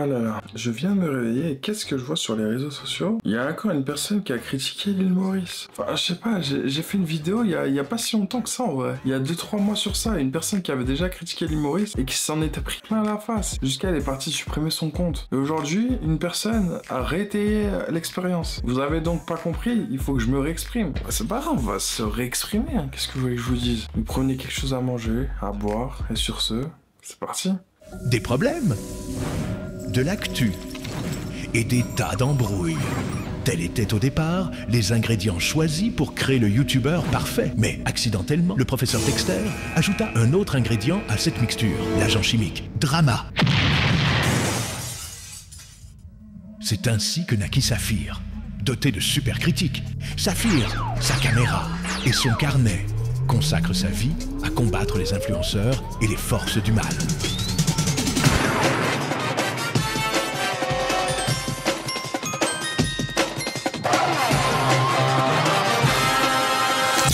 Ah là là, je viens de me réveiller et qu'est-ce que je vois sur les réseaux sociaux? Il y a encore une personne qui a critiqué l'île Maurice. Enfin, je sais pas, j'ai fait une vidéo il y a pas si longtemps que ça en vrai. Il y a 2-3 mois sur ça, une personne qui avait déjà critiqué l'île Maurice et qui s'en était pris plein la face. Jusqu'à elle est partie supprimer son compte. Et aujourd'hui, une personne a réétayé l'expérience. Vous avez donc pas compris, il faut que je me réexprime. C'est pas grave, on va se réexprimer, hein. Qu'est-ce que vous voulez que je vous dise? Vous prenez quelque chose à manger, à boire, et sur ce, c'est parti. Des problèmes, de l'actu et des tas d'embrouilles. Tels étaient au départ les ingrédients choisis pour créer le youtubeur parfait. Mais accidentellement, le professeur Dexter ajouta un autre ingrédient à cette mixture, l'agent chimique, drama. C'est ainsi que naquit Saphir, doté de super critiques. Saphir, sa caméra et son carnet consacre sa vie à combattre les influenceurs et les forces du mal.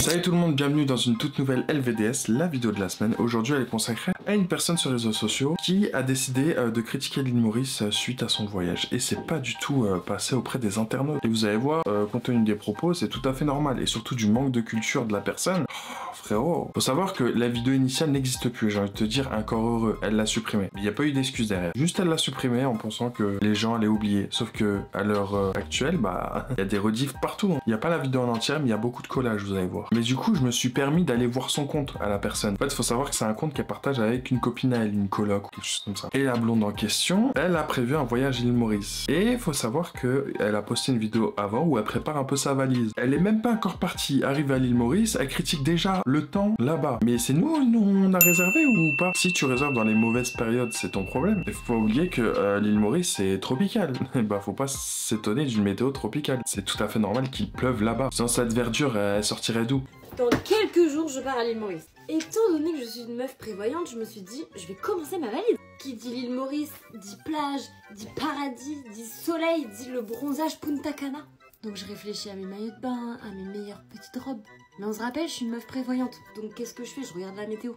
Salut tout le monde, bienvenue dans une toute nouvelle LVDS, la vidéo de la semaine. Aujourd'hui elle est consacrée à une personne sur les réseaux sociaux qui a décidé de critiquer l'île Maurice suite à son voyage. Et c'est pas du tout passé auprès des internautes. Et vous allez voir, compte tenu des propos, c'est tout à fait normal. Et surtout du manque de culture de la personne. Oh, frérot, faut savoir que la vidéo initiale n'existe plus, j'ai envie de te dire, encore heureux, elle l'a supprimée. Il n'y a pas eu d'excuse derrière. Juste elle l'a supprimée en pensant que les gens allaient oublier. Sauf que à l'heure actuelle, bah, il y a des rediffs partout. Il n'y a pas la vidéo en entière, mais il y a beaucoup de collages, vous allez voir. Mais du coup, je me suis permis d'aller voir son compte à la personne. En fait, il faut savoir que c'est un compte qu'elle partage avec une copine à elle, une coloc ou quelque chose comme ça. Et la blonde en question, elle a prévu un voyage à l'île Maurice. Et il faut savoir qu'elle a posté une vidéo avant où elle prépare un peu sa valise. Elle est même pas encore partie, arrive à l'île Maurice, elle critique déjà le temps là-bas. Mais c'est nous, on a réservé ou pas? Si tu réserves dans les mauvaises périodes, c'est ton problème. Il faut pas oublier que l'île Maurice, c'est tropical. Bah, faut pas s'étonner d'une météo tropicale. C'est tout à fait normal qu'il pleuve là-bas. Sans cette verdure, elle sortirait d'où? Dans quelques jours, je pars à l'île Maurice. Étant donné que je suis une meuf prévoyante, je me suis dit, je vais commencer ma valise. Qui dit l'île Maurice, dit plage, dit paradis, dit soleil, dit le bronzage Punta Cana. Donc je réfléchis à mes maillots de bain, à mes meilleures petites robes. Mais on se rappelle, je suis une meuf prévoyante. Donc qu'est-ce que je fais? Je regarde la météo.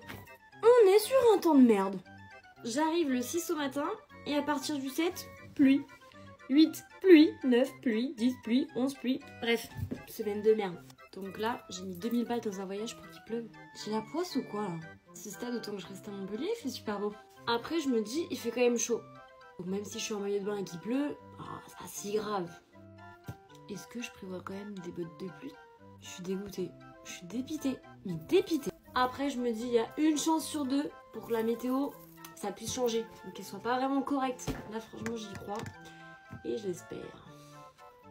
On est sur un temps de merde. J'arrive le 6 au matin, et à partir du 7, pluie. 8, pluie. 9, pluie. 10, pluie. 11, pluie. Bref, semaine de merde. Donc là, j'ai mis 2000 balles dans un voyage pour qu'il pleuve. J'ai la poisse ou quoi là? Si c'est d'autant que je reste à Montpellier, il fait super beau. Après, je me dis, il fait quand même chaud. Donc même si je suis en maillot de bain et qu'il pleut, c'est pas si grave. Est-ce que je prévois quand même des bottes de pluie? Je suis dégoûtée. Je suis dépitée. Mais dépitée. Après, je me dis, il y a une chance sur deux pour que la météo, ça puisse changer. Donc qu'elle soit pas vraiment correcte. Là, franchement, j'y crois. Et je l'espère.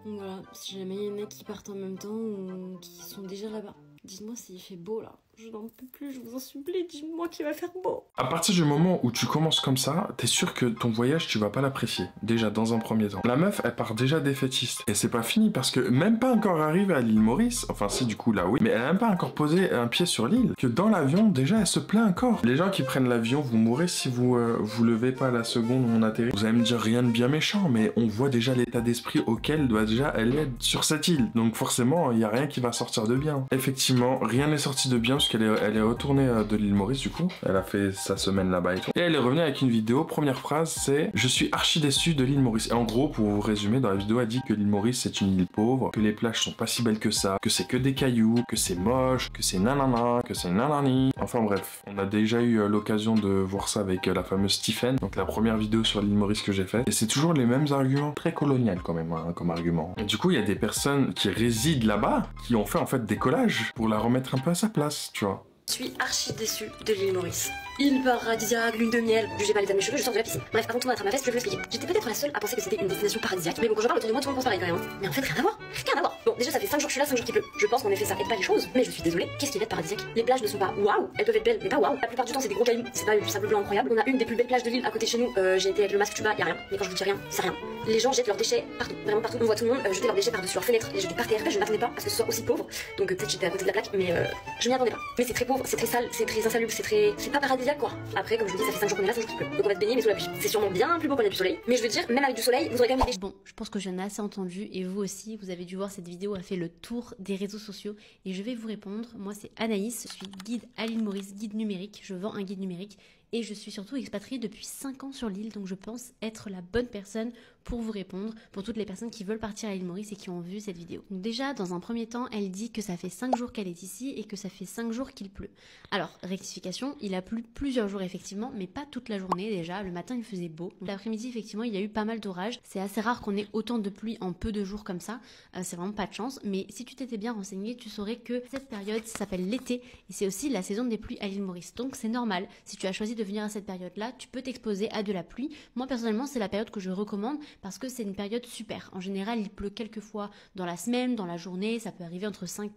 Donc voilà, si jamais il y en a qui partent en même temps ou qui sont déjà là-bas, dites-moi s'il fait beau là. Je n'en peux plus, je vous en supplie, dites-moi qu'il va faire beau. À partir du moment où tu commences comme ça, t'es sûr que ton voyage, tu vas pas l'apprécier. Déjà, dans un premier temps. La meuf, elle part déjà défaitiste. Et c'est pas fini parce que même pas encore arrivée à l'île Maurice, enfin si du coup là oui, mais elle a même pas encore posé un pied sur l'île, que dans l'avion, déjà, elle se plaint encore. Les gens qui prennent l'avion, vous mourrez si vous vous levez pas à la seconde où on atterrit. Vous allez me dire rien de bien méchant, mais on voit déjà l'état d'esprit auquel doit déjà elle être sur cette île. Donc forcément, il y a rien qui va sortir de bien. Effectivement, rien n'est sorti de bien parce qu'elle est retournée de l'île Maurice du coup. Elle a fait sa semaine là-bas et tout. Et elle est revenue avec une vidéo. Première phrase, c'est « Je suis archi déçue de l'île Maurice ». Et en gros, pour vous résumer, dans la vidéo, elle dit que l'île Maurice c'est une île pauvre, que les plages sont pas si belles que ça, que c'est que des cailloux, que c'est moche, que c'est nanana, que c'est nanani. Enfin bref, on a déjà eu l'occasion de voir ça avec la fameuse Stephen, donc la première vidéo sur l'île Maurice que j'ai faite. Et c'est toujours les mêmes arguments, très colonial quand même, hein, comme argument. Et du coup, il y a des personnes qui résident là-bas, qui ont fait en fait des collages pour la remettre un peu à sa place, tu vois. Je suis archi déçue de l'île Maurice. Île paradisiaque, lune de miel, jugez pas l'état de mes cheveux, je sors de la piscine. Bref, avant tout mettre ma veste, je vais vous l'expliquer. J'étais peut-être la seule à penser que c'était une destination paradisiaque, mais bon, quand je parle autour de moi, tout le monde pense pareil quand même. Hein. Mais en fait, rien à voir. Rien à voir. Bon, déjà, ça fait 5 jours que je suis là, 5 jours qu'il pleut. Je pense qu'en effet, ça aide pas les choses, mais je suis désolée. Qu'est-ce qu'il y a de paradisiaque? Les plages ne sont pas waouh, elles peuvent être belles, mais pas waouh. La plupart du temps, c'est des gros cailloux, c'est pas du sable blanc incroyable. On a une des plus belles plages de l'île à côté de chez nous. J'ai été avec le masque tuba, y a rien. Mais quand je vous dis rien, c'est rien. Les gens jettent leurs déchets partout, vraiment partout. On voit tout le monde jeter leurs déchets par-dessus leurs fenêtres, les jeter par terre. Je m'attendais pas à ce que ce soit aussi pauvre. Donc peut-être j'étais à côté de la plaque, mais je m'y attendais pas. Mais c'est très pauvre, c'est très sale, c'est très insalubre, c'est pas paradisiaque quoi. Après, comme je vous dis, ça fait 5 jours qu'on est là, 5 jours qu'il pleut. Donc on va se baigner mais sous la pluie. C'est sûrement bien plus beau quand il y a du soleil. Mais je veux dire, même avec du soleil, vous aurez quand même des... Bon, je pense que j'en ai assez entendu et vous aussi, vous avez dû voir cette vidéo a fait le tour des réseaux sociaux et je vais vous répondre. Moi c'est Anaïs, je suis guide à l'île Maurice, guide numérique, je vends un guide numérique et je suis surtout expatriée depuis 5 ans sur l'île, donc je pense être la bonne personne pour vous répondre, pour toutes les personnes qui veulent partir à l'île Maurice et qui ont vu cette vidéo. Donc déjà, dans un premier temps, elle dit que ça fait 5 jours qu'elle est ici et que ça fait 5 jours qu'il pleut. Alors, rectification, il a plu plusieurs jours effectivement, mais pas toute la journée déjà. Le matin, il faisait beau. L'après-midi, effectivement, il y a eu pas mal d'orages. C'est assez rare qu'on ait autant de pluie en peu de jours comme ça. C'est vraiment pas de chance. Mais si tu t'étais bien renseigné, tu saurais que cette période s'appelle l'été et c'est aussi la saison des pluies à l'île Maurice. Donc c'est normal. Si tu as choisi de venir à cette période-là, tu peux t'exposer à de la pluie. Moi, personnellement, c'est la période que je recommande parce que c'est une période super. En général, il pleut quelques fois dans la semaine, dans la journée. Ça peut arriver entre 5-10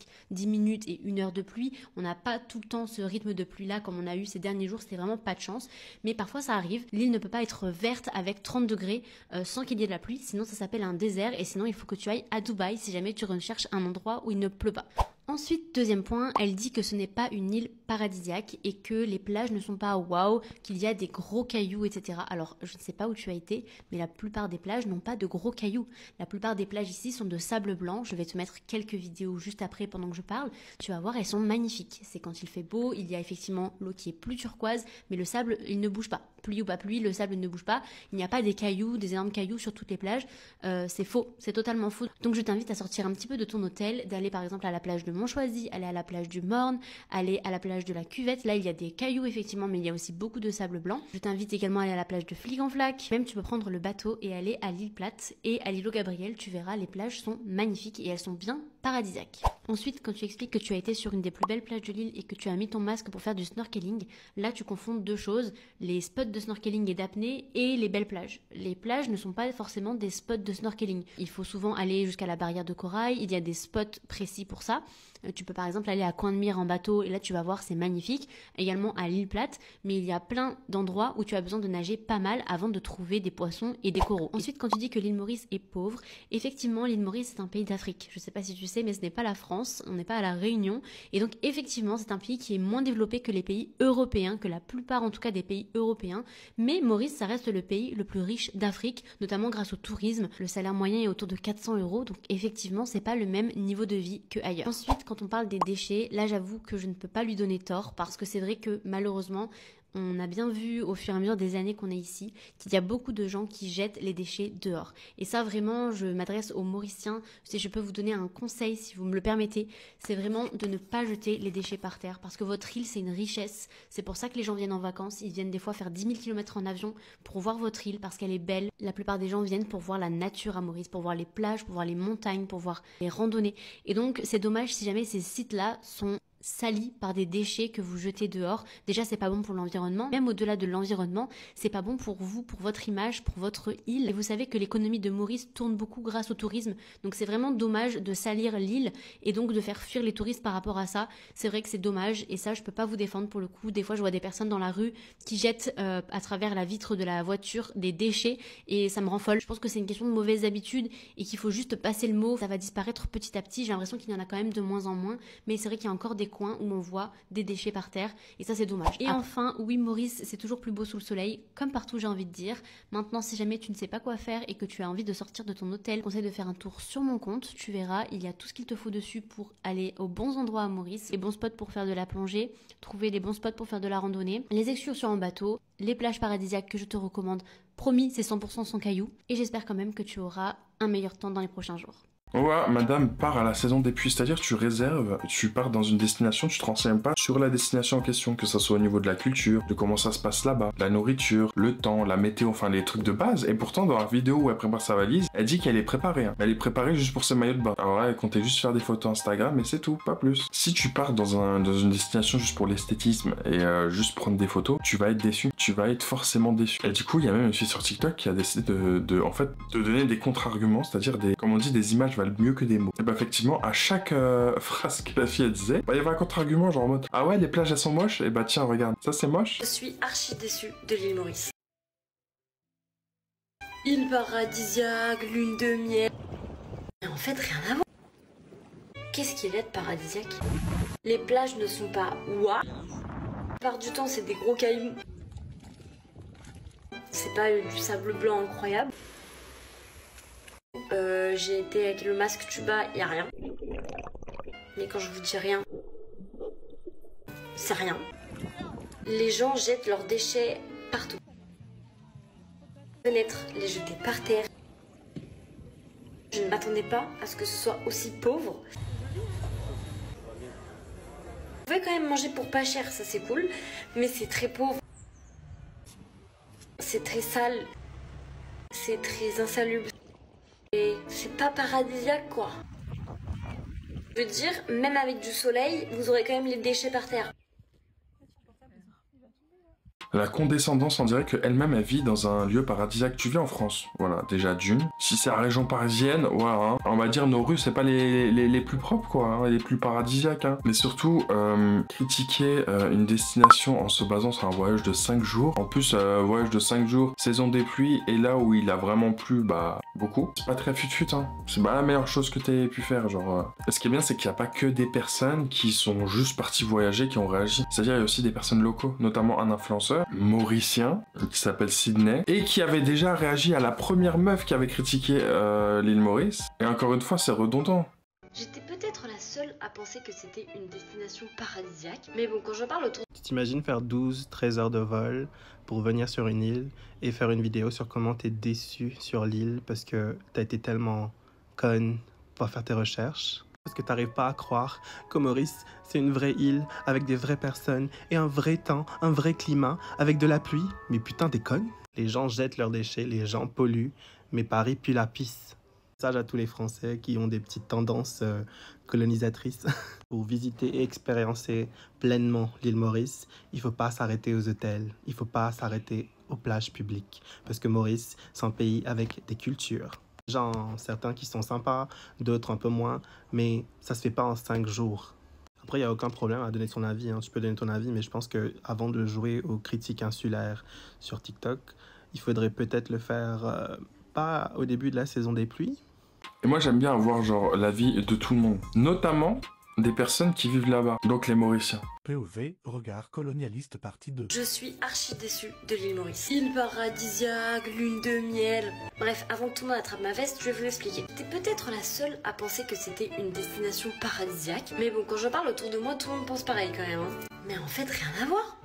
minutes et 1 heure de pluie. On n'a pas tout le temps ce rythme de pluie-là comme on a eu ces derniers jours. C'était vraiment pas de chance. Mais parfois, ça arrive. L'île ne peut pas être verte avec 30 degrés sans qu'il y ait de la pluie. Sinon, ça s'appelle un désert. Et sinon, il faut que tu ailles à Dubaï si jamais tu recherches un endroit où il ne pleut pas. Ensuite, deuxième point, elle dit que ce n'est pas une île paradisiaque et que les plages ne sont pas waouh, qu'il y a des gros cailloux, etc. Alors, je ne sais pas où tu as été, mais la plupart des plages n'ont pas de gros cailloux. La plupart des plages ici sont de sable blanc. Je vais te mettre quelques vidéos juste après pendant que je parle. Tu vas voir, elles sont magnifiques. C'est quand il fait beau, il y a effectivement l'eau qui est plus turquoise, mais le sable, il ne bouge pas. Pluie ou pas pluie, le sable ne bouge pas. Il n'y a pas des cailloux, des énormes cailloux sur toutes les plages. C'est faux, c'est totalement faux. Donc je t'invite à sortir un petit peu de ton hôtel, d'aller par exemple à la plage de Montchoisy, aller à la plage du Morne, aller à la plage de la Cuvette. Là, il y a des cailloux effectivement, mais il y a aussi beaucoup de sable blanc. Je t'invite également à aller à la plage de Flic-en-Flac. Même tu peux prendre le bateau et aller à l'île Plate et à l'îlot Gabriel. Tu verras, les plages sont magnifiques et elles sont bien paradisiaques. Ensuite, quand tu expliques que tu as été sur une des plus belles plages de l'île et que tu as mis ton masque pour faire du snorkeling, là tu confonds deux choses, les spots de snorkeling et d'apnée et les belles plages. Les plages ne sont pas forcément des spots de snorkeling. Il faut souvent aller jusqu'à la barrière de corail, il y a des spots précis pour ça. Tu peux par exemple aller à Coin-de-Mire en bateau et là tu vas voir, c'est magnifique. Également à l'île Plate, mais il y a plein d'endroits où tu as besoin de nager pas mal avant de trouver des poissons et des coraux. Ensuite, quand tu dis que l'île Maurice est pauvre, effectivement l'île Maurice c'est un pays d'Afrique. Je sais pas si tu sais, mais ce n'est pas la France, on n'est pas à la Réunion. Et donc effectivement c'est un pays qui est moins développé que les pays européens, que la plupart en tout cas des pays européens. Mais Maurice ça reste le pays le plus riche d'Afrique, notamment grâce au tourisme. Le salaire moyen est autour de 400 €, donc effectivement c'est pas le même niveau de vie qu'ailleurs. Ensuite, quand on parle des déchets, là j'avoue que je ne peux pas lui donner tort parce que c'est vrai que malheureusement on a bien vu au fur et à mesure des années qu'on est ici qu'il y a beaucoup de gens qui jettent les déchets dehors. Et ça vraiment, je m'adresse aux Mauriciens, si je peux vous donner un conseil si vous me le permettez, c'est vraiment de ne pas jeter les déchets par terre parce que votre île c'est une richesse. C'est pour ça que les gens viennent en vacances, ils viennent des fois faire 10 000 km en avion pour voir votre île parce qu'elle est belle. La plupart des gens viennent pour voir la nature à Maurice, pour voir les plages, pour voir les montagnes, pour voir les randonnées. Et donc c'est dommage si jamais ces sites-là sont salis par des déchets que vous jetez dehors. Déjà c'est pas bon pour l'environnement, même au-delà de l'environnement, c'est pas bon pour vous, pour votre image, pour votre île. Et vous savez que l'économie de Maurice tourne beaucoup grâce au tourisme, donc c'est vraiment dommage de salir l'île et donc de faire fuir les touristes par rapport à ça. C'est vrai que c'est dommage et ça je peux pas vous défendre pour le coup. Des fois je vois des personnes dans la rue qui jettent à travers la vitre de la voiture des déchets et ça me rend folle. Je pense que c'est une question de mauvaise habitude et qu'il faut juste passer le mot, ça va disparaître petit à petit. J'ai l'impression qu'il y en a quand même de moins en moins, mais c'est vrai qu'il y a encore des coins où on voit des déchets par terre et ça c'est dommage. Et enfin, oui Maurice c'est toujours plus beau sous le soleil, comme partout j'ai envie de dire. Maintenant si jamais tu ne sais pas quoi faire et que tu as envie de sortir de ton hôtel, je conseille de faire un tour sur mon compte, tu verras, il y a tout ce qu'il te faut dessus pour aller aux bons endroits à Maurice, les bons spots pour faire de la plongée, trouver les bons spots pour faire de la randonnée, les excursions en bateau, les plages paradisiaques que je te recommande, promis c'est 100% sans cailloux et j'espère quand même que tu auras un meilleur temps dans les prochains jours. Ouais, madame part à la saison des pluies, c'est-à-dire tu réserves, tu pars dans une destination, tu te renseignes pas sur la destination en question, que ça soit au niveau de la culture, de comment ça se passe là-bas, la nourriture, le temps, la météo, enfin les trucs de base. Et pourtant dans la vidéo où elle prépare sa valise, elle dit qu'elle est préparée. Elle est préparée juste pour ses maillots de bain. Alors là, elle comptait juste faire des photos Instagram, mais c'est tout, pas plus. Si tu pars dans une destination juste pour l'esthétisme et juste prendre des photos, tu vas être déçu. Tu vas être forcément déçu. Et du coup, il y a même une fille sur TikTok qui a décidé en fait, de donner des contre-arguments, c'est-à-dire comme on dit, des images valent mieux que des mots. Et bah effectivement, à chaque phrase que la fille elle disait, bah, il y avait un contre-argument genre en mode ah ouais les plages elles sont moches, et bah tiens regarde, ça c'est moche. Je suis archi déçue de l'île Maurice. Île paradisiaque, lune de miel. Mais en fait rien à voir. Qu'est-ce qu'il est de paradisiaque? Les plages ne sont pas ouah. La plupart du temps c'est des gros cailloux. C'est pas du sable blanc incroyable. J'ai été avec le masque tuba, y a rien. Mais quand je vous dis rien, c'est rien. Les gens jettent leurs déchets partout. Fenêtres, les jeter par terre. Je ne m'attendais pas à ce que ce soit aussi pauvre. Vous pouvez quand même manger pour pas cher, ça c'est cool, mais c'est très pauvre. C'est très sale. C'est très insalubre. Et c'est pas paradisiaque quoi. Je veux dire, même avec du soleil, vous aurez quand même les déchets par terre. La condescendance, on dirait qu'elle-même, elle vit dans un lieu paradisiaque. Tu vis en France, voilà, déjà d'une. Si c'est la région parisienne, ouais, hein, on va dire nos rues, c'est pas les plus propres, quoi, hein, les plus paradisiaques. Hein. Mais surtout, critiquer une destination en se basant sur un voyage de 5 jours. En plus, voyage de 5 jours, saison des pluies, et là où il a vraiment plu, bah, beaucoup. C'est pas très fut-fut, hein. C'est pas la meilleure chose que t'aies pu faire, genre... Ce qui est bien, c'est qu'il n'y a pas que des personnes qui sont juste parties voyager, qui ont réagi. C'est-à-dire, il y a aussi des personnes locaux, notamment un influenceur mauricien qui s'appelle Sydney et qui avait déjà réagi à la première meuf qui avait critiqué l'île Maurice. Et encore une fois, c'est redondant. J'étais peut-être la seule à penser que c'était une destination paradisiaque, mais bon, quand je parle autour... Tu t'imagines faire 12-13 heures de vol pour venir sur une île et faire une vidéo sur comment t'es déçu sur l'île parce que t'as été tellement conne pour faire tes recherches? Parce que t'arrives pas à croire que Maurice, c'est une vraie île avec des vraies personnes et un vrai temps, un vrai climat avec de la pluie. Mais putain, t'es conne. Les gens jettent leurs déchets, les gens polluent, mais Paris pue la pisse. Message à tous les Français qui ont des petites tendances colonisatrices. Pour visiter et expériencer pleinement l'île Maurice, il faut pas s'arrêter aux hôtels, il faut pas s'arrêter aux plages publiques. Parce que Maurice, c'est un pays avec des cultures. Gens, certains qui sont sympas, d'autres un peu moins, mais ça se fait pas en 5 jours. Après, il n'y a aucun problème à donner son avis, hein. Tu peux donner ton avis, mais je pense qu'avant de jouer aux critiques insulaires sur TikTok, il faudrait peut-être le faire pas au début de la saison des pluies. Et moi, j'aime bien avoir genre l'avis de tout le monde, notamment des personnes qui vivent là-bas, donc les Mauriciens. POV, regard colonialiste partie 2. Je suis archi déçue de l'île Maurice. Île paradisiaque, lune de miel... Bref, avant que tout le monde attrape ma veste, je vais vous l'expliquer. J'étais peut-être la seule à penser que c'était une destination paradisiaque, mais bon, quand je parle autour de moi, tout le monde pense pareil quand même. Hein. Mais en fait, rien à voir.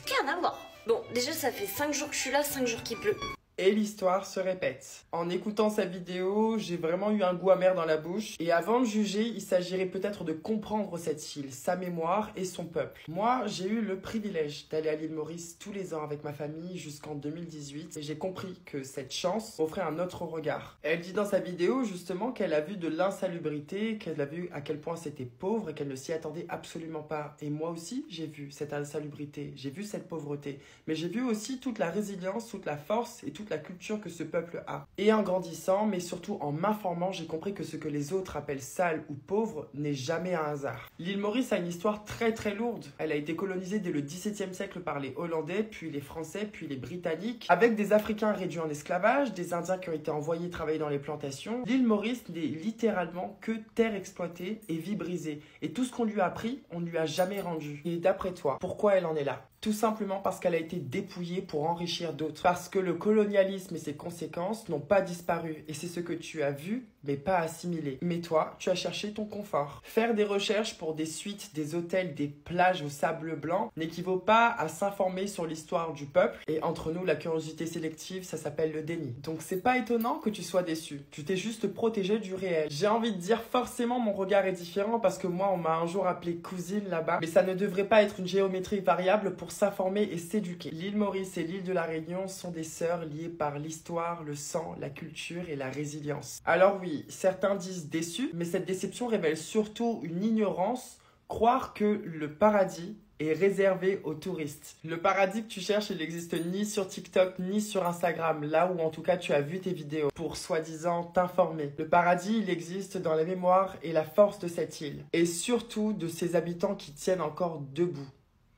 Rien à voir. Bon, déjà, ça fait 5 jours que je suis là, 5 jours qu'il pleut. Et l'histoire se répète. En écoutant sa vidéo, j'ai vraiment eu un goût amer dans la bouche. Et avant de juger, il s'agirait peut-être de comprendre cette île, sa mémoire et son peuple. Moi, j'ai eu le privilège d'aller à l'île Maurice tous les ans avec ma famille jusqu'en 2018. Et j'ai compris que cette chance offrait un autre regard. Elle dit dans sa vidéo justement qu'elle a vu de l'insalubrité, qu'elle a vu à quel point c'était pauvre et qu'elle ne s'y attendait absolument pas. Et moi aussi, j'ai vu cette insalubrité, j'ai vu cette pauvreté. Mais j'ai vu aussi toute la résilience, toute la force et toute la culture que ce peuple a. Et en grandissant, mais surtout en m'informant, j'ai compris que ce que les autres appellent sale ou pauvre n'est jamais un hasard. L'île Maurice a une histoire très très lourde. Elle a été colonisée dès le XVIIe siècle par les Hollandais, puis les Français, puis les Britanniques, avec des Africains réduits en esclavage, des Indiens qui ont été envoyés travailler dans les plantations. L'île Maurice n'est littéralement que terre exploitée et vie brisée. Et tout ce qu'on lui a pris, on ne lui a jamais rendu. Et d'après toi, pourquoi elle en est là ? Tout simplement parce qu'elle a été dépouillée pour enrichir d'autres. Parce que le colonialisme et ses conséquences n'ont pas disparu. Et c'est ce que tu as vu, mais pas assimilé. Mais toi, tu as cherché ton confort. Faire des recherches pour des suites, des hôtels, des plages au sable blanc n'équivaut pas à s'informer sur l'histoire du peuple. Et entre nous, la curiosité sélective, ça s'appelle le déni. Donc c'est pas étonnant que tu sois déçu. Tu t'es juste protégé du réel. J'ai envie de dire forcément mon regard est différent parce que moi, on m'a un jour appelé cousine là-bas. Mais ça ne devrait pas être une géométrie variable pour s'informer et s'éduquer. L'île Maurice et l'île de la Réunion sont des sœurs liées par l'histoire, le sang, la culture et la résilience. Alors oui, certains disent déçus, mais cette déception révèle surtout une ignorance, croire que le paradis est réservé aux touristes. Le paradis que tu cherches, il n'existe ni sur TikTok, ni sur Instagram, là où en tout cas tu as vu tes vidéos, pour soi-disant t'informer. Le paradis, il existe dans la mémoire et la force de cette île, et surtout de ses habitants qui tiennent encore debout,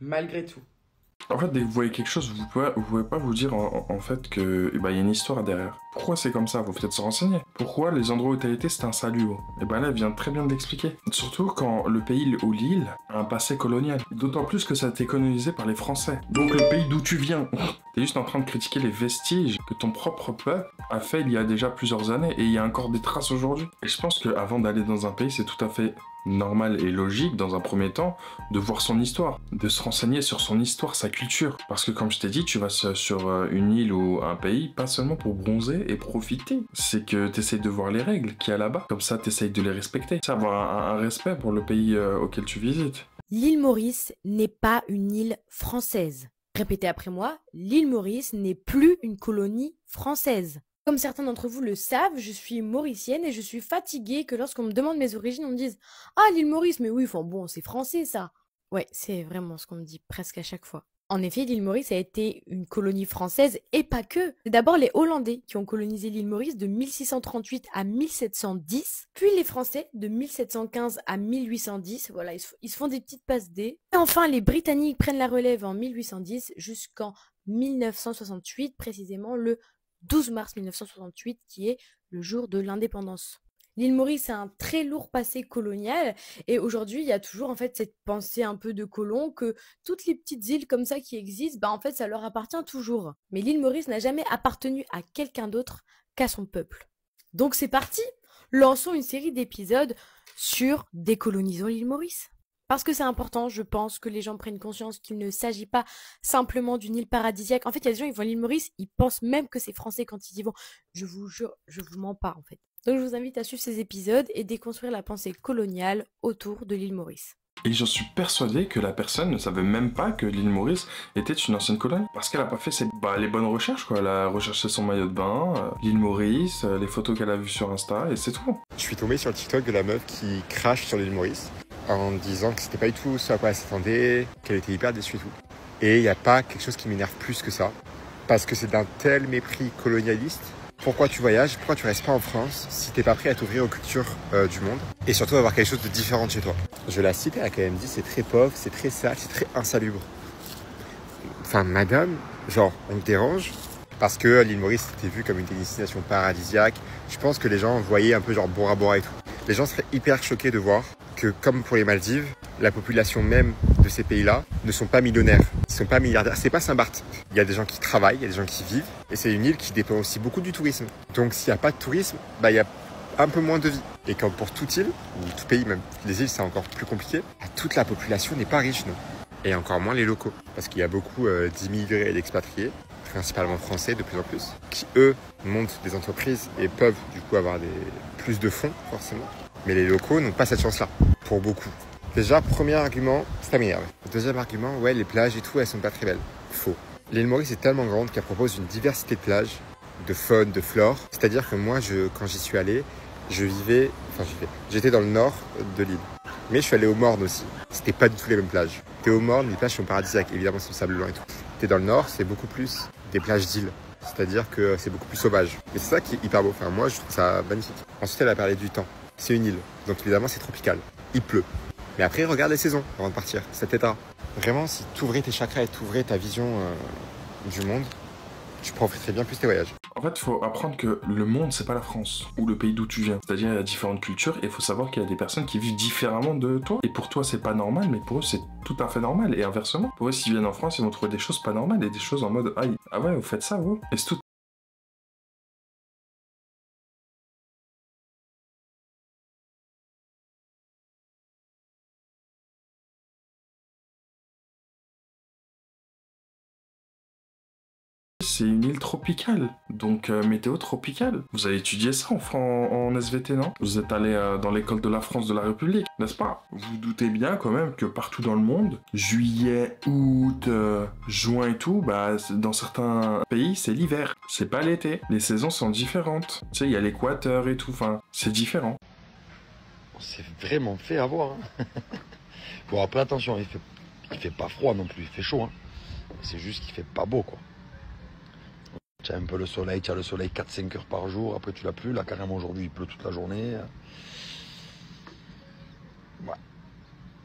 malgré tout. En fait, dès que vous voyez quelque chose, vous pouvez pas vous dire en fait que y a une histoire derrière. Pourquoi c'est comme ça? Faut peut-être se renseigner. Pourquoi les endroits où t'as été, c'est insalubre? Et ben là, elle vient très bien de l'expliquer. Surtout quand le pays ou l'île a un passé colonial. D'autant plus que ça a été colonisé par les Français. Donc le pays d'où tu viens. T'es juste en train de critiquer les vestiges que ton propre peuple a fait il y a déjà plusieurs années et il y a encore des traces aujourd'hui. Et je pense qu'avant d'aller dans un pays, c'est tout à fait normal et logique, dans un premier temps, de voir son histoire, de se renseigner sur son histoire, sa culture. Parce que comme je t'ai dit, tu vas sur une île ou un pays, pas seulement pour bronzer et profiter. C'est que tu essayes de voir les règles qu'il y a là-bas. Comme ça, tu essayes de les respecter. C'est avoir un respect pour le pays auquel tu visites. L'île Maurice n'est pas une île française. Répétez après moi, l'île Maurice n'est plus une colonie française. Comme certains d'entre vous le savent, je suis mauricienne et je suis fatiguée que lorsqu'on me demande mes origines, on me dise « Ah, l'île Maurice, mais oui, enfin bon, c'est français ça !» Ouais, c'est vraiment ce qu'on me dit presque à chaque fois. En effet, l'île Maurice a été une colonie française et pas que. C'est d'abord les Hollandais qui ont colonisé l'île Maurice de 1638 à 1710, puis les Français de 1715 à 1810. Voilà, ils se font des petites passes D. Et enfin, les Britanniques prennent la relève en 1810 jusqu'en 1968, précisément le 12 mars 1968, qui est le jour de l'indépendance. L'île Maurice a un très lourd passé colonial et aujourd'hui, il y a toujours en fait cette pensée un peu de colon que toutes les petites îles comme ça qui existent, en fait, ça leur appartient toujours. Mais l'île Maurice n'a jamais appartenu à quelqu'un d'autre qu'à son peuple. Donc c'est parti, lançons une série d'épisodes sur décolonisons l'île Maurice. Parce que c'est important, je pense, que les gens prennent conscience qu'il ne s'agit pas simplement d'une île paradisiaque. En fait, il y a des gens, ils vont à l'île Maurice, ils pensent même que c'est français quand ils y vont. Je vous jure, je vous mens pas en fait. Donc je vous invite à suivre ces épisodes et déconstruire la pensée coloniale autour de l'île Maurice. Et j'en suis persuadé que la personne ne savait même pas que l'île Maurice était une ancienne colonie. Parce qu'elle a pas fait les bonnes recherches, quoi. Elle a recherché son maillot de bain, l'île Maurice, les photos qu'elle a vues sur Insta, et c'est tout. Je suis tombé sur le TikTok de la meuf qui crache sur l'île Maurice en disant que c'était pas du tout ce à quoi elle s'attendait, qu'elle était hyper déçue et tout. Et il n'y a pas quelque chose qui m'énerve plus que ça. Parce que c'est d'un tel mépris colonialiste. Pourquoi tu voyages? Pourquoi tu restes pas en France si t'es pas prêt à t'ouvrir aux cultures du monde et surtout avoir quelque chose de différent de chez toi? Je la cite, elle a quand même dit c'est très pauvre, c'est très sale, c'est très insalubre. Enfin, madame, genre, on te dérange? Parce que l'île Maurice était vue comme une destination paradisiaque. Je pense que les gens voyaient un peu genre Bora Bora et tout. Les gens seraient hyper choqués de voir que, comme pour les Maldives, la population même de ces pays-là ne sont pas millionnaires. Ils sont pas milliardaires. C'est pas Saint-Barth. Il y a des gens qui travaillent, il y a des gens qui vivent. Et c'est une île qui dépend aussi beaucoup du tourisme. Donc s'il n'y a pas de tourisme, il y a un peu moins de vie. Et comme pour toute île, ou tout pays, même les îles, c'est encore plus compliqué, toute la population n'est pas riche, non. Et encore moins les locaux. Parce qu'il y a beaucoup d'immigrés et d'expatriés, principalement français de plus en plus, qui eux montent des entreprises et peuvent du coup avoir plus de fonds, forcément. Mais les locaux n'ont pas cette chance-là, pour beaucoup. Déjà, premier argument, ça m'énerve. Deuxième argument, ouais, les plages et tout, elles sont pas très belles. Faux. L'île Maurice est tellement grande qu'elle propose une diversité de plages, de faune, de flore. C'est-à-dire que moi, quand j'y suis allé, j'étais dans le nord de l'île. Mais je suis allé au Morne aussi. C'était pas du tout les mêmes plages. T'es au Morne, les plages sont paradisiaques. Évidemment, c'est le sable blanc et tout. T'es dans le nord, c'est beaucoup plus des plages d'île. C'est-à-dire que c'est beaucoup plus sauvage. Et c'est ça qui est hyper beau. Enfin, moi, je trouve ça magnifique. Ensuite, elle a parlé du temps. C'est une île. Donc évidemment, c'est tropical. Il pleut. Mais après, regarde les saisons avant de partir. Ça t'aidera. Vraiment, si tu ouvrais tes chakras et tu ouvrais ta vision du monde, tu profiterais bien plus de tes voyages. En fait, il faut apprendre que le monde, c'est pas la France ou le pays d'où tu viens. C'est-à-dire, il y a différentes cultures et il faut savoir qu'il y a des personnes qui vivent différemment de toi. Et pour toi, c'est pas normal, mais pour eux, c'est tout à fait normal. Et inversement, pour eux, s'ils viennent en France, ils vont trouver des choses pas normales et des choses en mode ah ouais, vous faites ça, vous. Et c'est tout. C'est une île tropicale, donc météo tropicale. Vous avez étudié ça en SVT, non? Vous êtes allé dans l'école de la France de la République, n'est-ce pas? Vous doutez bien quand même que partout dans le monde, juillet, août, juin et tout, dans certains pays, c'est l'hiver. C'est pas l'été. Les saisons sont différentes. Tu sais, il y a l'équateur et tout, enfin, c'est différent. On s'est vraiment fait avoir. Hein. Bon, après, attention, il fait pas froid non plus, il fait chaud. Hein. C'est juste qu'il fait pas beau, quoi. Tu as un peu le soleil, tu as le soleil 4-5 heures par jour, après tu l'as plus, là carrément aujourd'hui il pleut toute la journée. Ouais.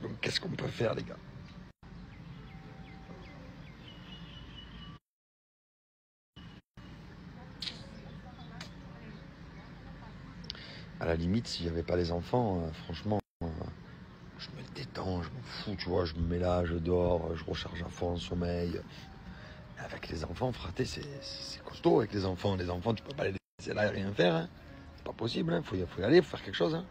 Donc qu'est-ce qu'on peut faire les gars? À la limite, s'il n'y avait pas les enfants, franchement, je me détends, je m'en fous, tu vois, je me mets là, je dors, je recharge à fond en sommeil. Avec les enfants, fraté, c'est costaud avec les enfants. Les enfants, tu peux pas les laisser là et rien faire. Hein. C'est pas possible, hein. Faut y aller, faut faire quelque chose. Hein.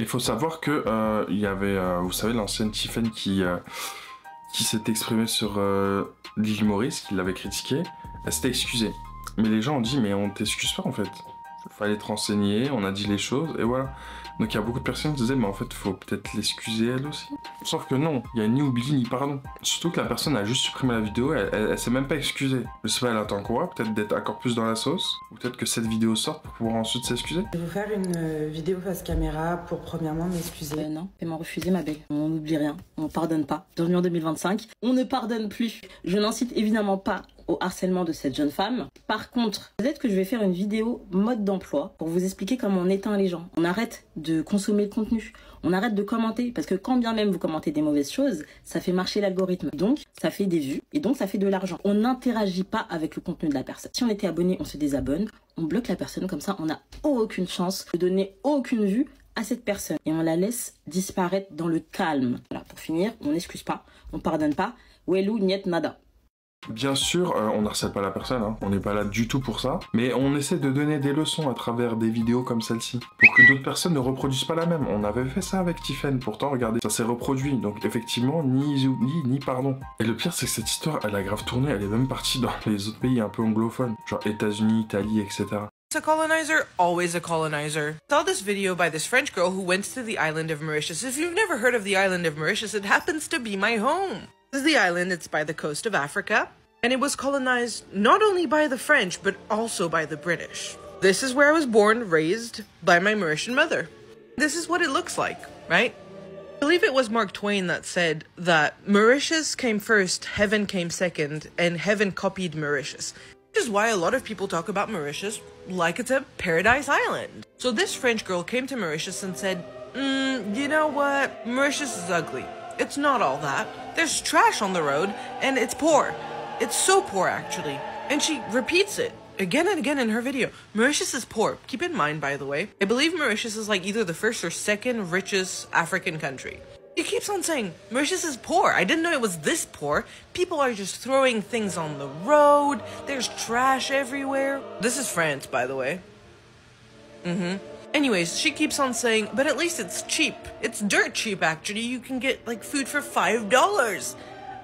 Il faut savoir que il y avait, vous savez, l'ancienne Tiffen qui s'est exprimée sur l'île Maurice, qui l'avait critiqué. Elle s'était excusée. Mais les gens ont dit, mais on t'excuse pas en fait. Il fallait te renseigner, on a dit les choses, et voilà. Donc il y a beaucoup de personnes qui disaient, mais en fait, il faut peut-être l'excuser elle aussi. Sauf que non, il y a ni oubli ni pardon. Surtout que la personne a juste supprimé la vidéo, elle s'est même pas excusée. Je sais pas, elle attend quoi? Peut-être d'être encore plus dans la sauce? Ou peut-être que cette vidéo sorte pour pouvoir ensuite s'excuser? Je vais vous faire une vidéo face caméra pour premièrement m'excuser. Non, elle m'a refusé ma belle. On n'oublie rien, on pardonne pas. Bienvenue en 2025, on ne pardonne plus. Je n'incite évidemment pas au harcèlement de cette jeune femme. Par contre, peut-être que je vais faire une vidéo mode d'emploi pour vous expliquer comment on éteint les gens. On arrête de consommer le contenu, on arrête de commenter, parce que quand bien même vous commentez des mauvaises choses, ça fait marcher l'algorithme. Donc, ça fait des vues, et donc ça fait de l'argent. On n'interagit pas avec le contenu de la personne. Si on était abonné, on se désabonne, on bloque la personne, comme ça on n'a aucune chance de donner aucune vue à cette personne. Et on la laisse disparaître dans le calme. Voilà, pour finir, on n'excuse pas, on pardonne pas. Welou, niet, nada. Bien sûr, on n'harcèle pas la personne, hein. On n'est pas là du tout pour ça, mais on essaie de donner des leçons à travers des vidéos comme celle-ci, pour que d'autres personnes ne reproduisent pas la même. On avait fait ça avec Tiffen, pourtant regardez, ça s'est reproduit, donc effectivement, ni pardon. Et le pire, c'est que cette histoire, elle a grave tourné, elle est même partie dans les autres pays un peu anglophones, genre États-Unis, Italie, etc. A colonizer, always a colonizer. I saw this video by this French girl who went to the island of Mauritius. If you've never heard of the island of Mauritius, it happens to be my home. This is the island, it's by the coast of Africa, and it was colonized not only by the French, but also by the British. This is where I was born, raised by my Mauritian mother. This is what it looks like, right? I believe it was Mark Twain that said that Mauritius came first, heaven came second, and heaven copied Mauritius. Which is why a lot of people talk about Mauritius like it's a paradise island. So this French girl came to Mauritius and said, you know what? Mauritius is ugly. It's not all that. There's trash on the road, and it's poor. It's so poor, actually. And she repeats it again and again in her video. Mauritius is poor. Keep in mind, by the way, I believe Mauritius is like either the first or second richest African country. He keeps on saying, Mauritius is poor. I didn't know it was this poor. People are just throwing things on the road. There's trash everywhere. This is France, by the way. Anyways, she keeps on saying, but at least it's cheap. It's dirt cheap, actually. You can get, like, food for $5.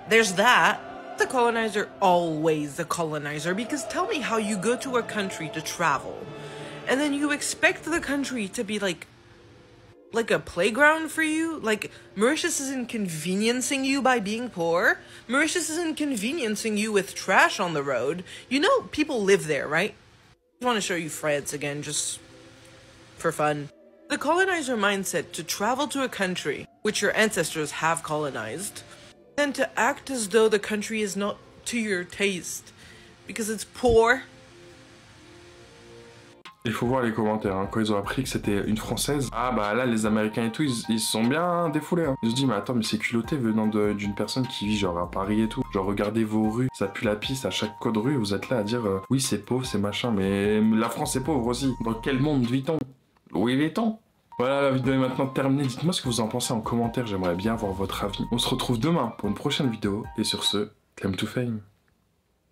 There's that. The colonizer, always the colonizer, because tell me how you go to a country to travel, and then you expect the country to be like a playground for you? Like, Mauritius is inconveniencing you by being poor? Mauritius is inconveniencing you with trash on the road? You know people live there, right? I want to show you France again, just for fun. The colonizer mindset to travel to a country which your ancestors have colonized, then to act as though the country is not to your taste because it's poor. Il faut voir les commentaires, hein. Quand ils ont appris que c'était une Française, ah bah là les Américains et tout, ils se sont bien défoulés, hein. Ils se disent mais attends, mais c'est culotté venant d'une personne qui vit genre à Paris et tout. Genre regardez vos rues, ça pue la pisse à chaque coin de rue, vous êtes là à dire oui c'est pauvre, c'est machin, mais la France est pauvre aussi. Dans quel monde vit-on? Où vit-on? Voilà, la vidéo est maintenant terminée. Dites-moi ce que vous en pensez en commentaire, j'aimerais bien avoir votre avis. On se retrouve demain pour une prochaine vidéo, et sur ce, claim to fame.